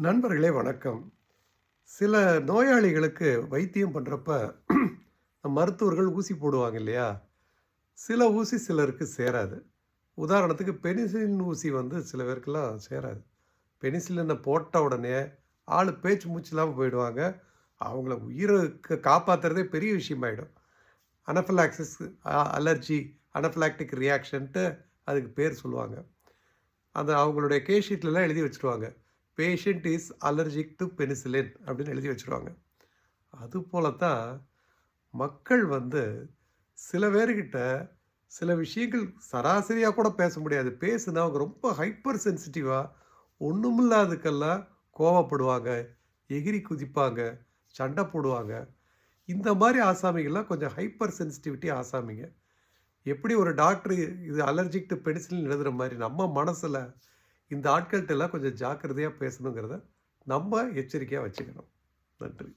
நண்பர்களே வணக்கம். சில நோயாளிகளுக்கு வைத்தியம் பண்ணுறப்ப மருத்துவர்கள் ஊசி போடுவாங்க இல்லையா? சில ஊசி சிலருக்கு சேராது. உதாரணத்துக்கு பெனிசிலின் ஊசி சில பேருக்கெல்லாம் சேராது. பெனிசிலின போட்ட உடனே ஆள் பேச்சு மூச்சு இல்லாம போயிடுவாங்க. அவங்கள உயிருக்கு காப்பாத்துறதே பெரிய விஷயமாயிடும். அனஃபிலாக்சிஸ் அலர்ஜி, அனஃபிலாக்டிக் ரியாக்ஷன்ட்டு அதுக்கு பேர் சொல்லுவாங்க. அவங்களுடைய ஷீட்லலாம் எழுதி வச்சுருவாங்க. Patient is allergic to penicillin அப்படின்னு எழுதி வச்சுருவாங்க. அதுபோல தான் மக்கள் சில பேர்கிட்ட சில விஷயங்கள் சராசரியாக கூட பேச முடியாது. பேசுனா அவங்க ரொம்ப ஹைப்பர் சென்சிட்டிவாக ஒன்றுமில்லாததுக்கெல்லாம் கோவப்படுவாங்க, எகிரி குதிப்பாங்க, சண்டை போடுவாங்க. இந்த மாதிரி ஆசாமிகள்லாம் கொஞ்சம் ஹைப்பர் சென்சிட்டிவிட்டி ஆசாமிங்க. எப்படி ஒரு டாக்டர் இது அலர்ஜிக் டு பெனிசிலின் எழுதுகிற மாதிரி நம்ம மனசில் இந்த ஆட்கள்கிட்டலாம் கொஞ்சம் ஜாக்கிரதையாக பேசணுங்கிறத நம்ம எச்சரிக்கையாக வச்சுக்கணும். நன்றி.